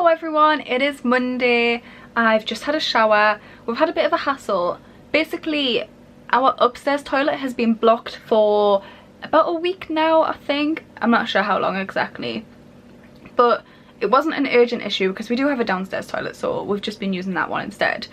Hello everyone, it is Monday. I've just had a shower. We've had a bit of a hassle. Basically, our upstairs toilet has been blocked for about a week now, I think. I'm not sure how long exactly. But it wasn't an urgent issue because we do have a downstairs toilet, so we've just been using that one instead.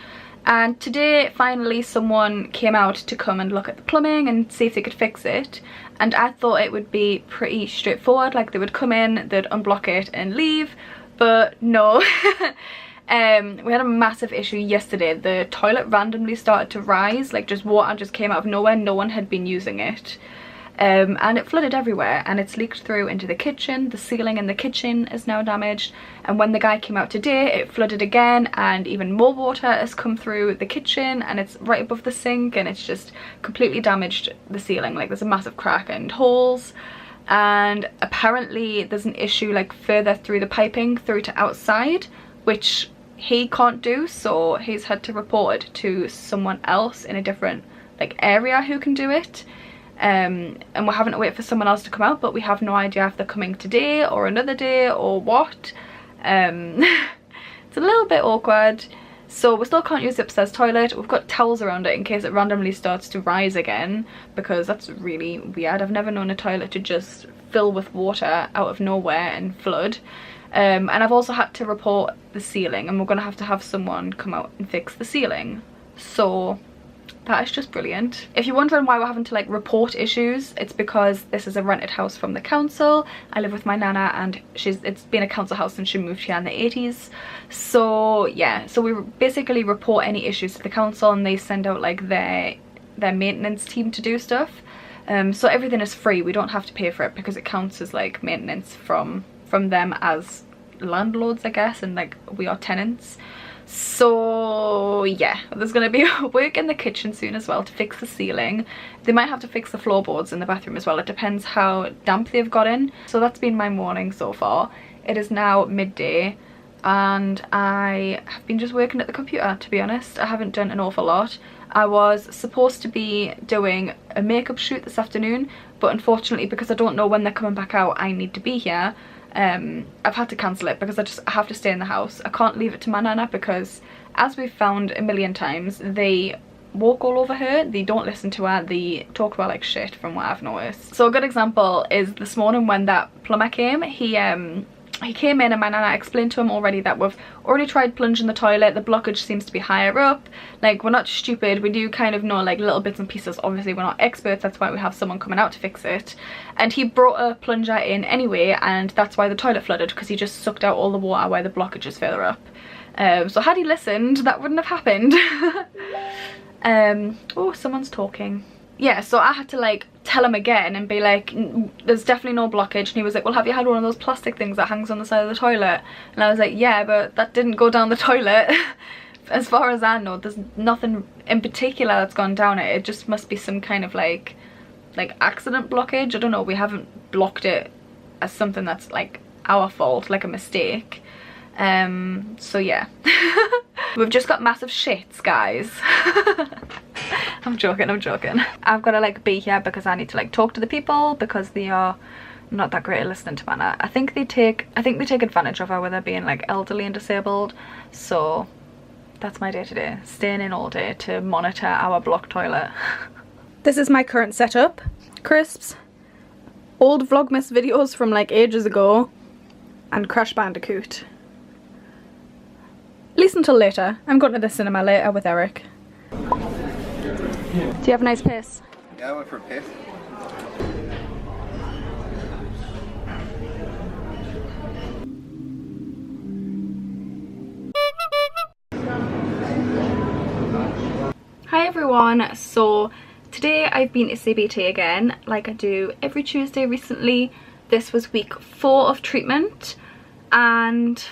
And today, finally, someone came out to come and look at the plumbing and see if they could fix it. And I thought it would be pretty straightforward, like they would come in, they'd unblock it and leave. But no. We had a massive issue yesterday. The toilet randomly started to rise, like just water just came out of nowhere. No one had been using it. And it flooded everywhere and it's leaked through into the kitchen. The ceiling in the kitchen is now damaged, and when the guy came out today it flooded again, and even more water has come through the kitchen and it's right above the sink, and it's just completely damaged the ceiling. Like there's a massive crack and holes, and apparently there's an issue like further through the piping through to outside, which he can't do, so he's had to report it to someone else in a different like area who can do it. And we're having to wait for someone else to come out, but we have no idea if they're coming today or another day or what. It's a little bit awkward, so we still can't use the upstairs toilet. We've got towels around it in case it randomly starts to rise again, because that's really weird. I've never known a toilet to just fill with water out of nowhere and flood. And I've also had to report the ceiling, and we're gonna have to have someone come out and fix the ceiling, so that is just brilliant. If you're wondering why we're having to like report issues, it's because this is a rented house from the council. I live with my nana, and it's been a council house since she moved here in the 80s. So yeah, so we basically report any issues to the council, and they send out like their maintenance team to do stuff. So everything is free. We don't have to pay for it because it counts as like maintenance from them as landlords, I guess, and like we are tenants. So yeah, there's gonna be work in the kitchen soon as well to fix the ceiling. They might have to fix the floorboards in the bathroom as well. It depends how damp they've got in. So that's been my morning so far. It is now midday and I have been just working at the computer, to be honest. I haven't done an awful lot. I was supposed to be doing a makeup shoot this afternoon, but unfortunately, because I don't know when they're coming back out, I need to be here. I've had to cancel it because I have to stay in the house. I can't leave it to my nana because, as we've found a million times, they walk all over her, they don't listen to her, they talk about like shit, from what I've noticed. So a good example is this morning when that plumber came. He came in and my nana explained to him already that we've already tried plunging the toilet, the blockage seems to be higher up. Like, we're not stupid, we do kind of know like little bits and pieces. Obviously we're not experts, that's why we have someone coming out to fix it. And he brought a plunger in anyway, and that's why the toilet flooded, because he just sucked out all the water where the blockage is further up. So had he listened, that wouldn't have happened. Oh, someone's talking. Yeah, so I had to like tell him again and be like, there's definitely no blockage. And he was like, well, have you had one of those plastic things that hangs on the side of the toilet? And I was like, yeah, but that didn't go down the toilet. As far as I know, there's nothing in particular that's gone down it. It just must be some kind of like accident blockage. I don't know, we haven't blocked it as something that's like our fault, like a mistake. So yeah. We've just got massive shits, guys. I'm joking. I've got to like be here because I need to like talk to the people, because they are not that great at listening to Anna. I think they take advantage of her with her being like elderly and disabled. So that's my day to day, staying in all day to monitor our blocked toilet. This is my current setup. Crisps, old vlogmas videos from like ages ago, and Crash Bandicoot. At least until later. I'm going to the cinema later with Eric. Do you have a nice piss? Yeah, I went for a piss. Hi everyone, so today I've been to CBT again, like I do every Tuesday recently. This was week 4 of treatment and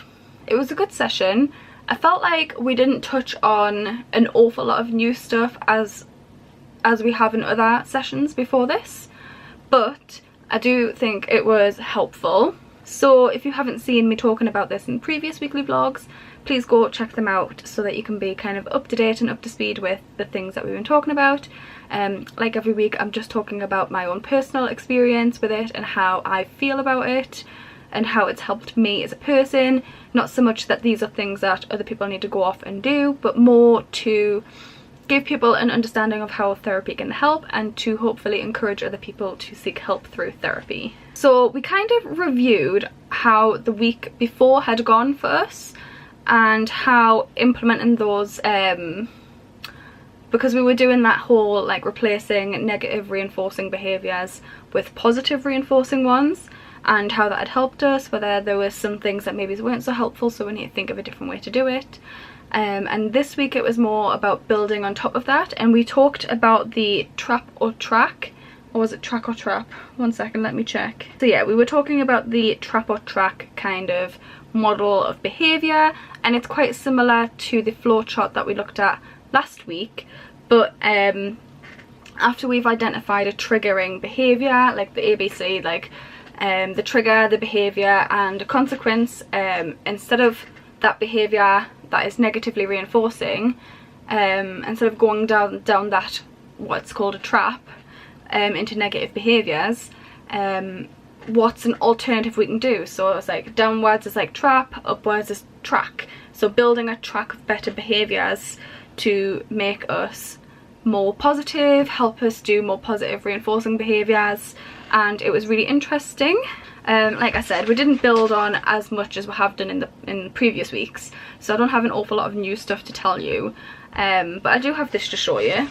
it was a good session. I felt like we didn't touch on an awful lot of new stuff as we have in other sessions before this, but I do think it was helpful. So if you haven't seen me talking about this in previous weekly vlogs, please go check them out so that you can be kind of up to date and up to speed with the things that we've been talking about. Like every week, I'm just talking about my own personal experience with it and how I feel about it. and how it's helped me as a person. Not so much that these are things that other people need to go off and do, but more to give people an understanding of how therapy can help, and to hopefully encourage other people to seek help through therapy. So we kind of reviewed how the week before had gone for us, and how implementing those, because we were doing that whole like replacing negative reinforcing behaviours with positive reinforcing ones, and how that had helped us, whether there were some things that maybe weren't so helpful, so we need to think of a different way to do it. And this week it was more about building on top of that, and we talked about the trap or track, or was it track or trap? One second, let me check. So yeah, we were talking about the trap or track kind of model of behaviour, and it's quite similar to the flowchart that we looked at last week, but after we've identified a triggering behaviour, like the ABC, like the trigger, the behaviour and a consequence, instead of that behaviour that is negatively reinforcing, instead of going down that what's called a trap into negative behaviours, what's an alternative we can do? So it's like downwards is like trap, upwards is track. So building a track of better behaviours to make us more positive, help us do more positive reinforcing behaviours, and it was really interesting. Like I said, we didn't build on as much as we have done in previous weeks, so I don't have an awful lot of new stuff to tell you, but I do have this to show you.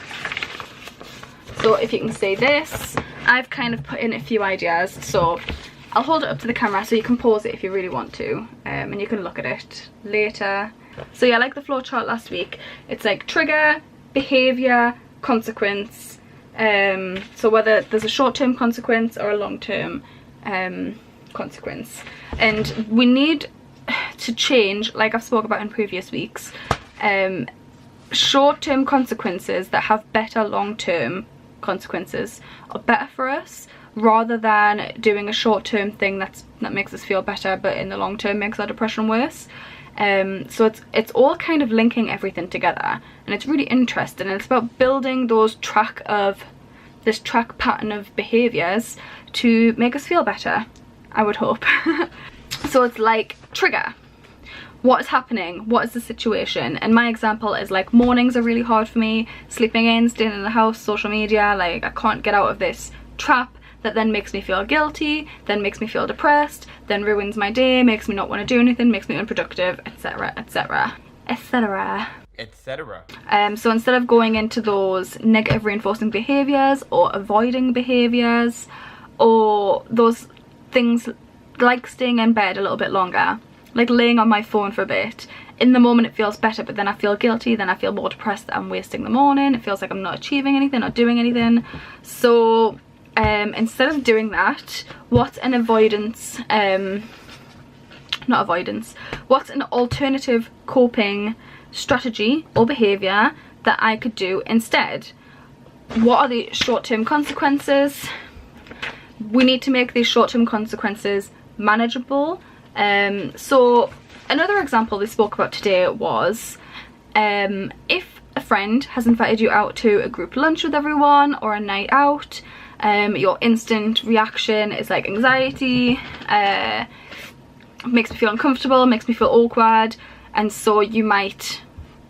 So if you can see this, I've kind of put in a few ideas, so I'll hold it up to the camera so you can pause it if you really want to, and you can look at it later. So yeah, like the flowchart last week, it's like trigger, behaviour, consequence, so whether there's a short-term consequence or a long-term consequence, and we need to change, like I've spoke about in previous weeks, short-term consequences that have better long-term consequences are better for us, rather than doing a short-term thing that makes us feel better but in the long term makes our depression worse. So it's all kind of linking everything together, and it's really interesting, and it's about building this track pattern of behaviours to make us feel better, I would hope. So it's like trigger. What is happening? What is the situation? And my example is like mornings are really hard for me, sleeping in, staying in the house, social media, like I can't get out of this trap that then makes me feel guilty, then makes me feel depressed, then ruins my day, makes me not want to do anything, makes me unproductive, etc, etc, etc, etc. So instead of going into those negative reinforcing behaviours or avoiding behaviours or those things like staying in bed a little bit longer, like laying on my phone for a bit, in the moment it feels better, but then I feel guilty, then I feel more depressed that I'm wasting the morning, it feels like I'm not achieving anything, not doing anything. So instead of doing that, what's an avoidance, what's an alternative coping strategy or behaviour that I could do instead? What are the short-term consequences? We need to make these short-term consequences manageable. So another example they spoke about today was if a friend has invited you out to a group lunch with everyone or a night out, your instant reaction is like anxiety, makes me feel uncomfortable, makes me feel awkward, and so you might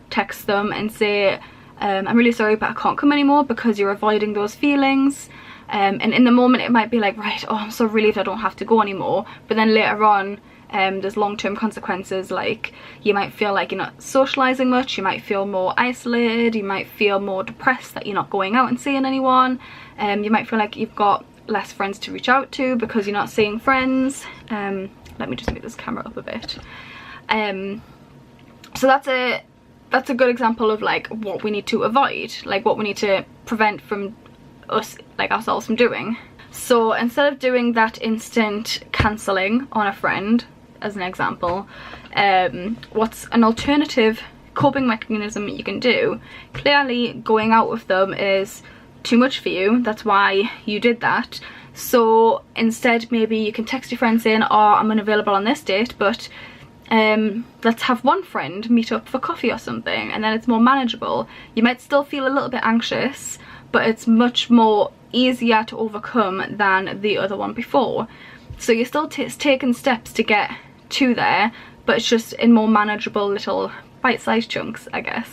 text them and say, I'm really sorry but I can't come anymore, because you're avoiding those feelings. And in the moment it might be like, right, oh, I'm so relieved I don't have to go anymore, but then later on there's long-term consequences, like you might feel like you're not socializing much, you might feel more isolated, you might feel more depressed that you're not going out and seeing anyone, you might feel like you've got less friends to reach out to because you're not seeing friends. Let me just move this camera up a bit. So that's a good example of like what we need to avoid, like what we need to prevent from us, like ourselves, from doing. So instead of doing that instant cancelling on a friend, as an example, what's an alternative coping mechanism you can do? Clearly going out with them is too much for you, that's why you did that. So instead maybe you can text your friend saying, oh, I'm unavailable on this date, but let's have one friend meet up for coffee or something, and then it's more manageable. You might still feel a little bit anxious, but it's much more easier to overcome than the other one before. So you're still taking steps to get to there, but it's just in more manageable little bite-sized chunks, I guess.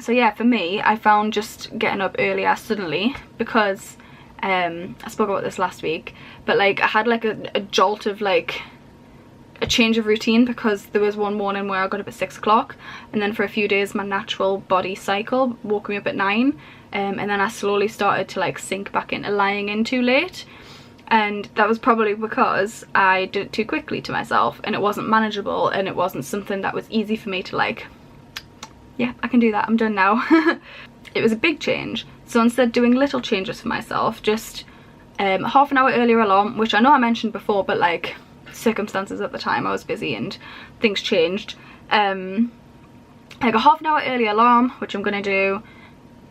So yeah, for me, I found just getting up earlier suddenly, because I spoke about this last week, but like I had like a jolt of like a change of routine, because there was one morning where I got up at 6 o'clock, and then for a few days my natural body cycle woke me up at 9, and then I slowly started to like sink back into lying in too late, and that was probably because I did it too quickly to myself, and it wasn't manageable, and it wasn't something that was easy for me to like, yeah, I can do that, I'm done now. It was a big change, so instead of doing little changes for myself, just half an hour earlier alarm, which I know I mentioned before, but like circumstances at the time, I was busy and things changed. Like a half an hour early alarm, which I'm gonna do,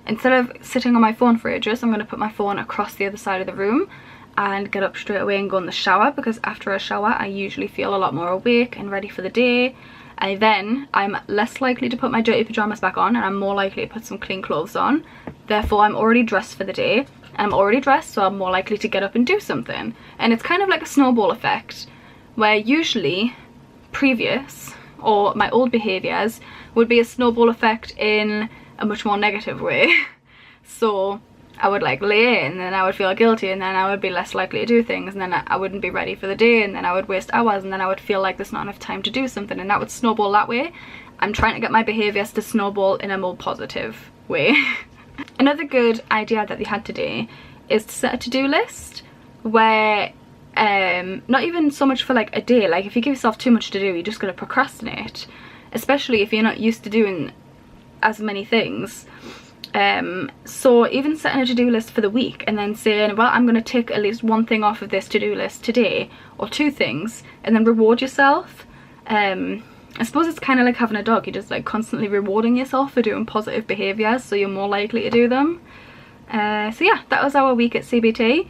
instead of sitting on my phone for ages, I'm gonna put my phone across the other side of the room and get up straight away and go in the shower, because after a shower I usually feel a lot more awake and ready for the day. And then I'm less likely to put my dirty pajamas back on, and I'm more likely to put some clean clothes on. Therefore I'm already dressed for the day, and I'm already dressed, so I'm more likely to get up and do something. And it's kind of like a snowball effect, where usually previous, or my old behaviours, would be a snowball effect in a much more negative way. So I would like lay in, and then I would feel guilty, and then I would be less likely to do things, and then I wouldn't be ready for the day, and then I would waste hours, and then I would feel like there's not enough time to do something, and that would snowball that way. I'm trying to get my behaviours to snowball in a more positive way. Another good idea that they had today is to set a to-do list, where not even so much for like a day, like if you give yourself too much to do, you're just going to procrastinate, especially if you're not used to doing as many things. So even setting a to-do list for the week, and then saying, well, I'm going to tick at least one thing off of this to-do list today, or 2 things, and then reward yourself. I suppose it's kind of like having a dog, you're just like constantly rewarding yourself for doing positive behaviours, so you're more likely to do them. So yeah, that was our week at CBT.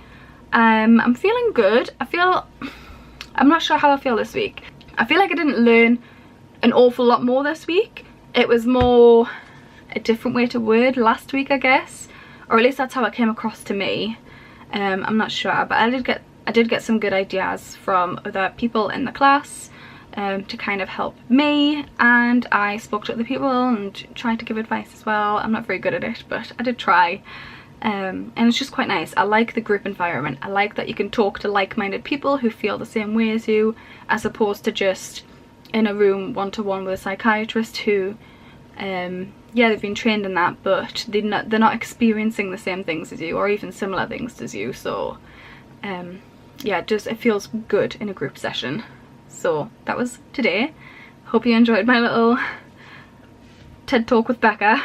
I'm feeling good. I'm not sure how I feel this week. I feel like I didn't learn an awful lot more this week. It was more a different way to word last week, I guess, or at least that's how it came across to me. I'm not sure, but I did get some good ideas from other people in the class to kind of help me, and I spoke to other people and tried to give advice as well. I'm not very good at it, but I did try. And it's just quite nice. I like the group environment. I like that you can talk to like-minded people who feel the same way as you, as opposed to just in a room one-to-one with a psychiatrist who yeah, they've been trained in that, but they're not experiencing the same things as you, or even similar things as you. So yeah, it feels good in a group session. So that was today. Hope you enjoyed my little TED talk with Becca.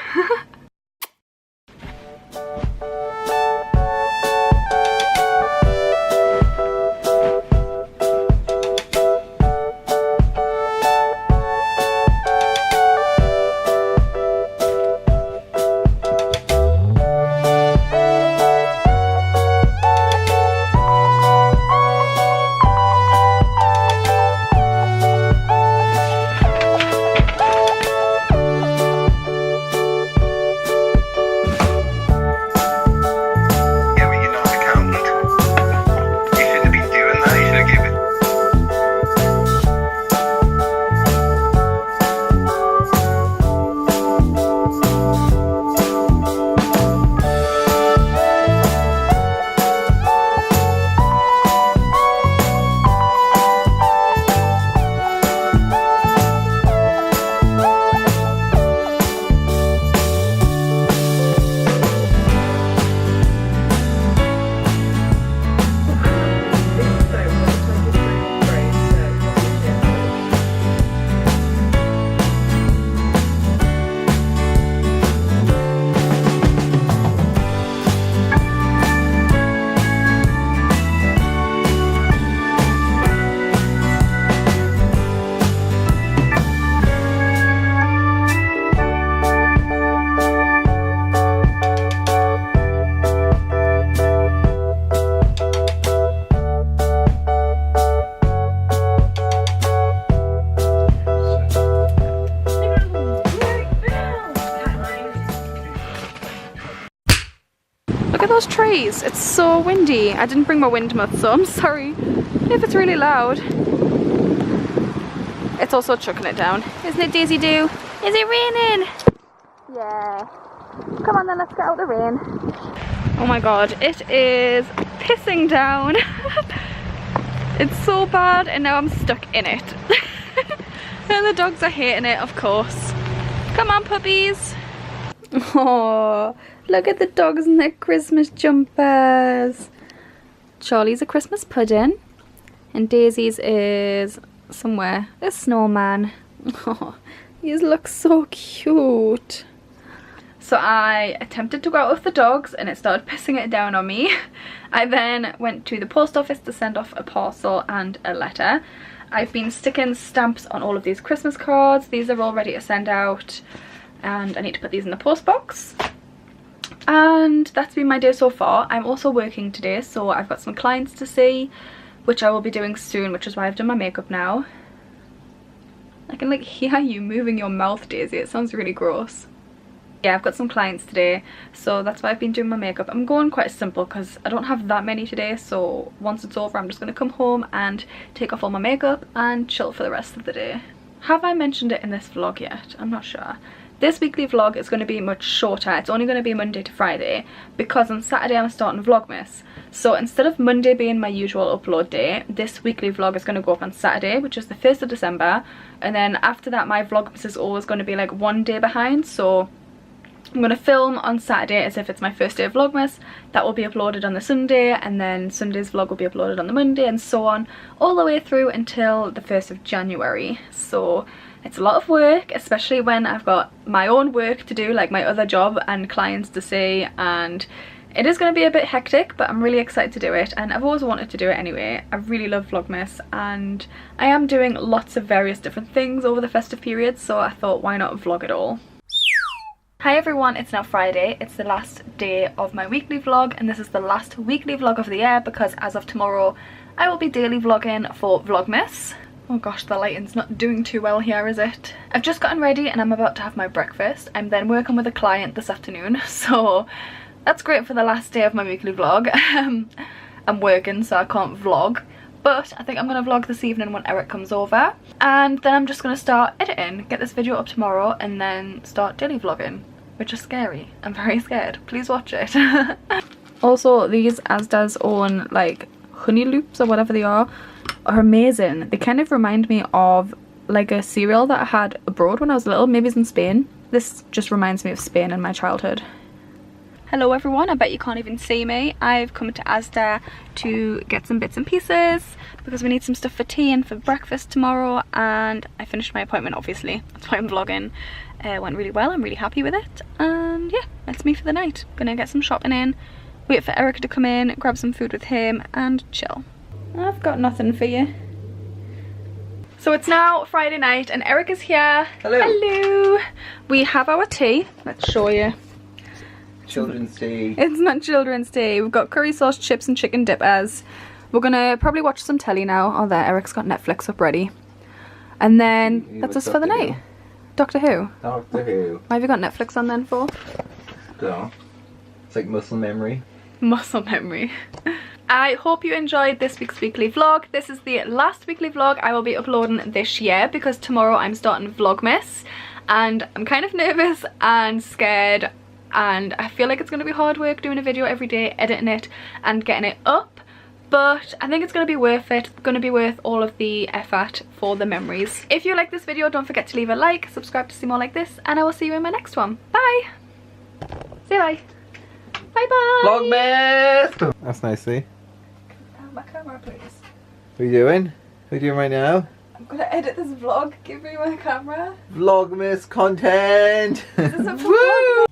those trees. It's so windy. I didn't bring my wind muff, so I'm sorry if it's really loud. It's also chucking it down. Isn't it, Daisy Doo? Is it raining? Yeah. Come on then, let's get out the rain. Oh my god, it is pissing down. It's so bad and now I'm stuck in it. And the dogs are hating it, of course. Come on, puppies. Oh, look at the dogs in their Christmas jumpers. Charlie's a Christmas pudding and Daisy's is somewhere a snowman. Oh, he looks so cute. So I attempted to go out with the dogs and it started pissing it down on me. I then went to the post office to send off a parcel and a letter. I've been sticking stamps on all of these Christmas cards. These are all ready to send out and I need to put these in the post box. And that's been my day so far. I'm also working today, so I've got some clients to see, which I will be doing soon, which is why I've done my makeup now. I can like hear you moving your mouth, Daisy. It sounds really gross. Yeah, I've got some clients today, so that's why I've been doing my makeup. I'm going quite simple because I don't have that many today, so once it's over I'm just going to come home and take off all my makeup and chill for the rest of the day. Have I mentioned it in this vlog yet? I'm not sure. This weekly vlog is going to be much shorter. It's only going to be Monday to Friday because on Saturday I'm starting vlogmas. So instead of Monday being my usual upload day, this weekly vlog is going to go up on Saturday, which is the 1st of December. And then after that my vlogmas is always going to be like one day behind, so I'm going to film on Saturday as if it's my first day of vlogmas. That will be uploaded on the Sunday, and then Sunday's vlog will be uploaded on the Monday, and so on all the way through until the 1st of January. So it's a lot of work, especially when I've got my own work to do, like my other job and clients to see, and it is going to be a bit hectic, but I'm really excited to do it, and I've always wanted to do it anyway. I really love vlogmas and I am doing lots of various different things over the festive period, so I thought why not vlog it all. Hi everyone, it's now Friday. It's the last day of my weekly vlog, and this is the last weekly vlog of the year because as of tomorrow I will be daily vlogging for Vlogmas. Oh gosh, the lighting's not doing too well here, is it? I've just gotten ready and I'm about to have my breakfast. I'm then working with a client this afternoon, so that's great for the last day of my weekly vlog. I'm working, so I can't vlog, but I think I'm going to vlog this evening when Eric comes over, and then I'm just going to start editing, get this video up tomorrow, and then start daily vlogging, which is scary. I'm very scared. Please watch it. Also, these Asda's own like honey loops or whatever they are amazing. They kind of remind me of like a cereal that I had abroad when I was little, maybe it's in Spain. This just reminds me of Spain and my childhood. Hello everyone, I bet you can't even see me. I've come to Asda to get some bits and pieces because we need some stuff for tea and for breakfast tomorrow, and I finished my appointment obviously, that's why I'm vlogging. Went really well, I'm really happy with it, and yeah, that's me for the night. Gonna get some shopping in, wait for Eric to come in, grab some food with him and chill. I've got nothing for you. So it's now Friday night and Eric is here. Hello. Hello. We have our tea, let's show you. Children's tea. It's not children's tea. We've got curry sauce, chips and chicken dippers. We're gonna probably watch some telly now. Oh there, Eric's got Netflix up ready. And then that's us for the night. Doctor Who? Doctor Who. Why have you got Netflix on then for? Duh. It's like muscle memory. Muscle memory. I hope you enjoyed this week's weekly vlog. This is the last weekly vlog I will be uploading this year because tomorrow I'm starting Vlogmas and I'm kind of nervous and scared, and I feel like it's going to be hard work doing a video every day, editing it and getting it up, but I think it's going to be worth it. It's going to be worth all of the effort for the memories. If you like this video, don't forget to leave a like, subscribe to see more like this, and I will see you in my next one. Bye! Say bye! Bye bye! Vlogmas! That's nice, see? My camera, please. What are you doing? What are you doing right now? I'm gonna edit this vlog. Give me my camera. Vlogmas content! This is a vlog.